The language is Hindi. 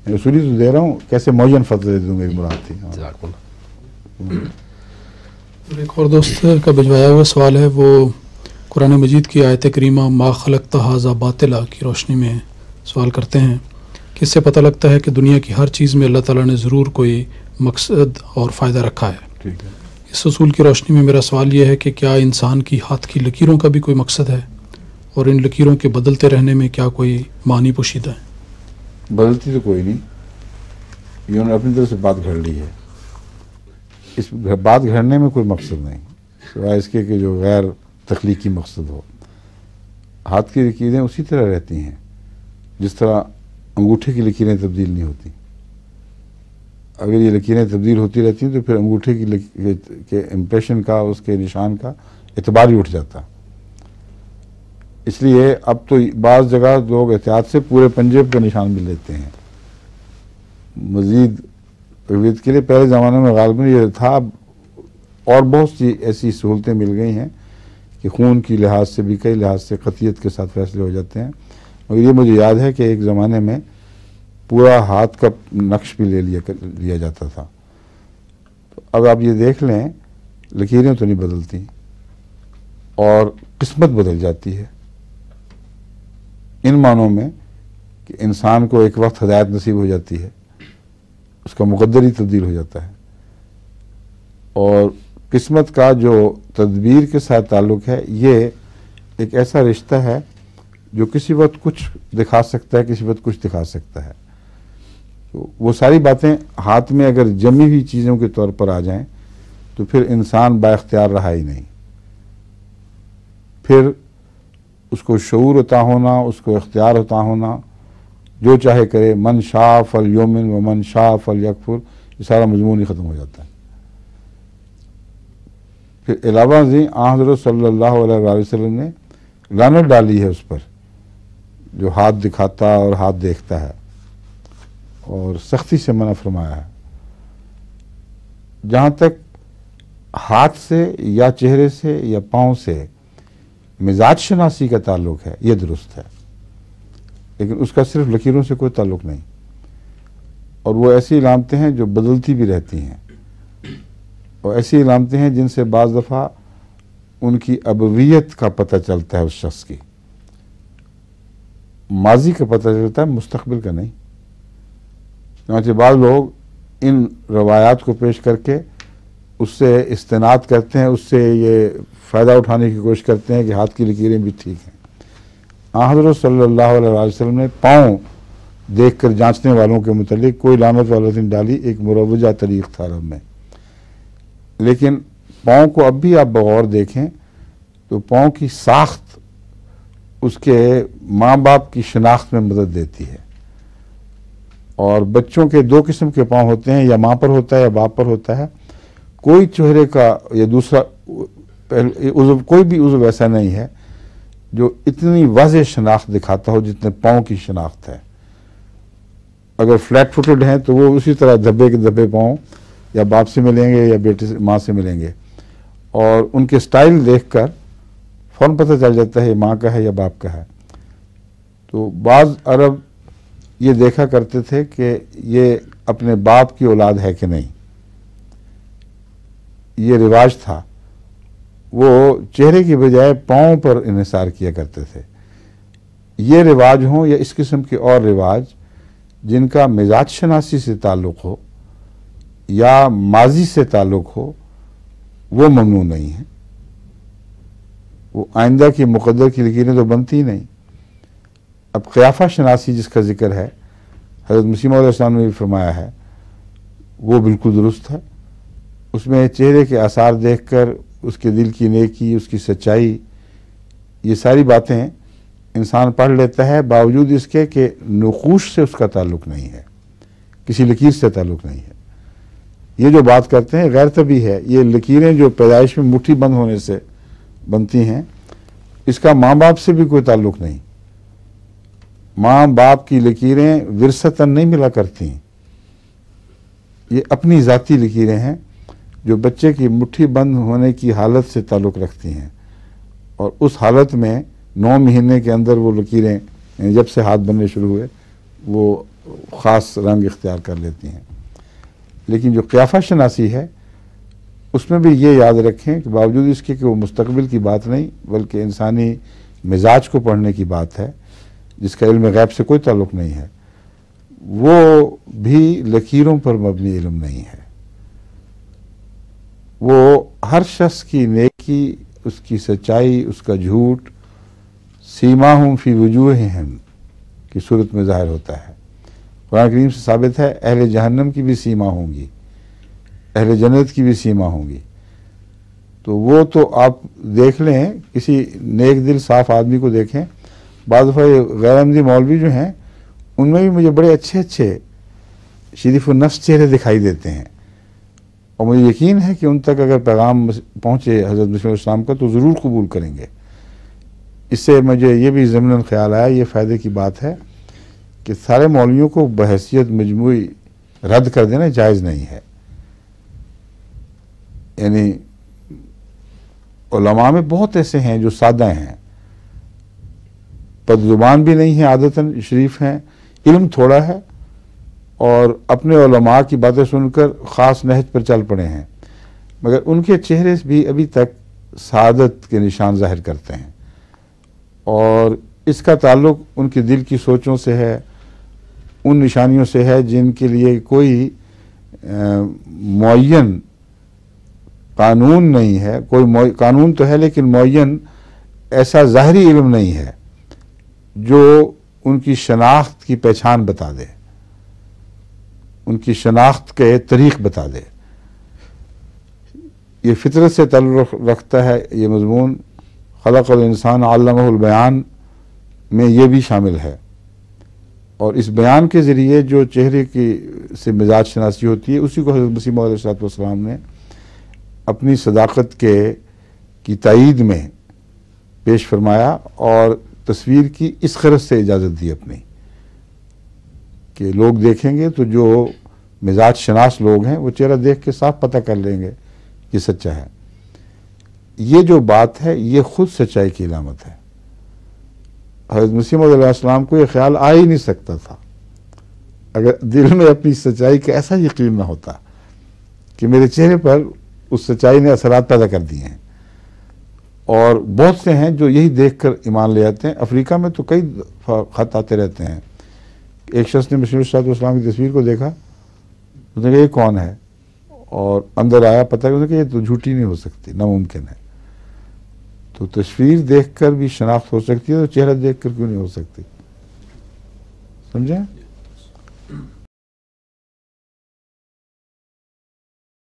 रसूली तो दे रहा हूँ, कैसे मौजन फतह दे दूँगा, एक मुराद थी। एक और दोस्त का भिजवाया हुआ सवाल है, वो कुरान मजीद की आयत करीमा मा खलक़्ता हाज़ा बातिला की रोशनी में सवाल करते हैं कि इससे पता लगता है कि दुनिया की हर चीज़ में अल्लाह ताला ने ज़रूर कोई मकसद और फ़ायदा रखा है। ठीक है। इस उसूल की रोशनी में मेरा सवाल ये है कि क्या इंसान की हाथ की लकीरों का भी कोई मकसद है, और इन लकीरों के बदलते रहने में क्या कोई मानी पोशीदा है? बदलती तो कोई नहीं, इन्होंने अपनी तरफ से बात घड़ ली है। इस बात घड़ने में कोई मकसद नहीं सिवाय इसके कि जो गैर तख्लीकी मकसद हो। हाथ की लकीरें उसी तरह रहती हैं जिस तरह अंगूठे की लकीरें तब्दील नहीं होती। अगर ये लकीरें तब्दील होती रहती हैं तो फिर अंगूठे के इम्प्रेशन का, उसके निशान का एतबार ही उठ जाता। इसलिए अब तो बाज़ जगह लोग एहतियात से पूरे पंजे पे निशान भी लेते हैं मज़ीद तकवीत के लिए। पहले ज़माने में गालिबन ये था, और बहुत सी ऐसी सहूलतें मिल गई हैं कि खून की लिहाज से भी, कई लिहाज से क़तियत के साथ फैसले हो जाते हैं। मगर ये मुझे याद है कि एक ज़माने में पूरा हाथ का नक्श भी ले लिया जाता था। तो अब आप ये देख लें, लकीरें तो नहीं बदलती और किस्मत बदल जाती है, इन मानों में कि इंसान को एक वक्त हदायत नसीब हो जाती है, उसका मुक़द्दर ही तब्दील हो जाता है। और किस्मत का जो तदबीर के साथ ताल्लुक़ है, ये एक ऐसा रिश्ता है जो किसी वक्त कुछ दिखा सकता है, किसी वक्त कुछ दिखा सकता है। तो वो सारी बातें हाथ में अगर जमी हुई चीज़ों के तौर पर आ जाएं तो फिर इंसान बाइख्तियार रहा ही नहीं। फिर उसको शऊर अता होना, उसको इख्तियार अता होना, जो चाहे करे, मन शाह फल योमिन व मन शाह फल यकफुर, ये सारा मजमून ही ख़त्म हो जाता है। फिर अलावा जी हज़रत सल्लल्लाहु अलैहि वसल्लम ने लानत डाली है उस पर जो हाथ दिखाता और हाथ देखता है, और सख्ती से मना फरमाया है। जहाँ तक हाथ से या चेहरे से या पाँव से मिजाज शनासी का ताल्लुक़ है, ये दुरुस्त है, लेकिन उसका सिर्फ लकीरों से कोई ताल्लुक़ नहीं। और वो ऐसी इलामतें हैं जो बदलती भी रहती हैं, और ऐसी इलामतें हैं जिनसे बाज़ दफ़ा उनकी अबवियत का पता चलता है, उस शख्स की माजी का पता चलता है, मुस्तकबिल का नहीं। क्योंकि बाद लोग इन रवायात को पेश करके उससे इस्तेनाद करते हैं, उससे ये फ़ायदा उठाने की कोशिश करते हैं कि हाथ की लकीरें भी ठीक हैं। हज़रत सल्लल्लाहु अलैहि वसल्लम ने पाँव देख कर जाँचने वालों के मुतल्लिक कोई लानत वाला दिन डाली, एक मुरवजा तरीक़ था अरब में। लेकिन पाँव को अब भी आप बगौर देखें तो पाँव की साख्त उसके माँ बाप की शनाख्त में मदद देती है। और बच्चों के दो किस्म के पाँव होते हैं, या माँ पर होता है या बाप पर होता है। कोई चेहरे का या दूसरा उज़्व, कोई भी उज़्व ऐसा नहीं है जो इतनी वाज़ेह शनाख्त दिखाता हो जितने पाँव की शनाख्त है। अगर फ्लैट फुटेड हैं तो वो उसी तरह धब्बे के धब्बे पाँव या बाप से मिलेंगे या बेटे से, माँ से मिलेंगे, और उनके स्टाइल देखकर फ़ौरन पता चल जाता है ये माँ का है या बाप का है। तो बाज़ अरब ये देखा करते थे कि ये अपने बाप की औलाद है कि नहीं, ये रिवाज था। वो चेहरे की बजाय पाँव पर इन्हिसार किया करते थे। ये रिवाज हों या इस किस्म के और रिवाज जिनका मिजाज शनासी से ताल्लुक़ हो या माजी से ताल्लुक़ हो, वो ममनू नहीं है। वो आइंदा की मुक़द्दर की लकीरें तो बनती ही नहीं। अब क़ियाफ़ा शनासी जिसका जिक्र है, हज़रत मसीह मौऊद अलैहिस्सलाम ने भी फरमाया है, वो बिल्कुल दुरुस्त है। उसमें चेहरे के आसार देखकर उसके दिल की नेकी, उसकी सच्चाई, ये सारी बातें इंसान पढ़ लेता है, बावजूद इसके कि नुक़ूश से उसका ताल्लुक़ नहीं है, किसी लकीर से ताल्लुक़ नहीं है। ये जो बात करते हैं गैर तबी है। ये लकीरें जो पैदाइश में मुट्ठी बंद होने से बनती हैं, इसका माँ बाप से भी कोई ताल्लुक़ नहीं। माँ बाप की लकीरें विरसतन नहीं मिला करती, ये अपनी ज़ाती लकीरें हैं जो बच्चे की मुट्ठी बंद होने की हालत से ताल्लुक़ रखती हैं। और उस हालत में 9 महीने के अंदर वो लकीरें, जब से हाथ बनने शुरू हुए, वो ख़ास रंग इख्तियार कर लेती हैं। लेकिन जो क़ियाफ़ा शनासी है उसमें भी ये याद रखें कि बावजूद इसके कि वो मुस्तक़बिल की बात नहीं बल्कि इंसानी मिजाज को पढ़ने की बात है, जिसका इल्म गैब से कोई ताल्लुक़ नहीं है, वो भी लकीरों पर मबनी इल्म नहीं है। वो हर शख्स की नेकी, उसकी सच्चाई, उसका झूठ सीमाहुम फी वजूहिहिम की सूरत में ज़ाहिर होता है। कुरान करीम से साबित है अहले जहन्नम की भी सीमा होंगी, अहले जन्नत की भी सीमा होंगी। तो वो तो आप देख लें, किसी नेक दिल साफ आदमी को देखें। बाद गैर अहमदी मौलवी जो हैं उनमें भी मुझे बड़े अच्छे अच्छे शरीफ़ नफ्स चेहरे दिखाई देते हैं, और मुझे यकीन है कि उन तक अगर पैगाम पहुँचे हज़रत मसीह इस्लाम का तो ज़रूर कबूल करेंगे। इससे मुझे ये भी ज़मीनन ख्याल आया, ये फ़ायदे की बात है कि सारे मौलवियों को बहैसियत मजमूई रद्द कर देना जायज़ नहीं है। यानी उलमा में बहुत ऐसे हैं जो सादा हैं, बदजुबान भी नहीं है, आदतन शरीफ हैं, इल्म थोड़ा है और अपने उलमा की बातें सुनकर ख़ास नहज पर चल पड़े हैं, मगर उनके चेहरे भी अभी तक सादत के निशान ज़ाहिर करते हैं। और इसका ताल्लुक़ उनके दिल की सोचों से है, उन निशानियों से है जिनके लिए कोई मुअय्यन कानून नहीं है। कोई कानून तो है लेकिन मुअय्यन ऐसा ज़ाहरी इल्म नहीं है जो उनकी शनाख्त की पहचान बता दे, उनकी शनाख्त के तरीक़ बता दे। ये फितरत से ताल्लुक़ रखता है ये मज़मून। खलक़ल इंसान अल्लमहुल बयान में ये भी शामिल है, और इस बयान के ज़रिए जो चेहरे की से मिजाज शनासी होती है उसी को हज़रत मसीह मौऊद अलैहिस्सलाम ने अपनी सदाकत की तायीद में पेश फरमाया और तस्वीर की इस खरज से इजाज़त दी अपनी कि लोग देखेंगे तो जो मिजाज शनास लोग हैं वो चेहरा देख के साफ पता कर लेंगे कि सच्चा है। ये जो बात है ये खुद सच्चाई की इलामत है। हज़रत मसीह मौऊद अलैहिस्सलाम को ये ख्याल आ ही नहीं सकता था अगर दिल में अपनी सच्चाई का ऐसा यकीन ना होता कि मेरे चेहरे पर उस सच्चाई ने असरात पैदा कर दिए हैं। और बहुत से हैं जो यही देखकर ईमान ले आते हैं। अफ्रीका में तो कई ख़त आते रहते हैं। एक शख्स ने मसीह इस्लाम की तस्वीर को देखा, उसने कहा ये कौन है, और अंदर आया, पता है कि ये तो झूठी नहीं हो सकती, नामुमकिन है। तो तस्वीर देखकर भी शनाख्त हो सकती है तो चेहरा देखकर क्यों नहीं हो सकती? समझे?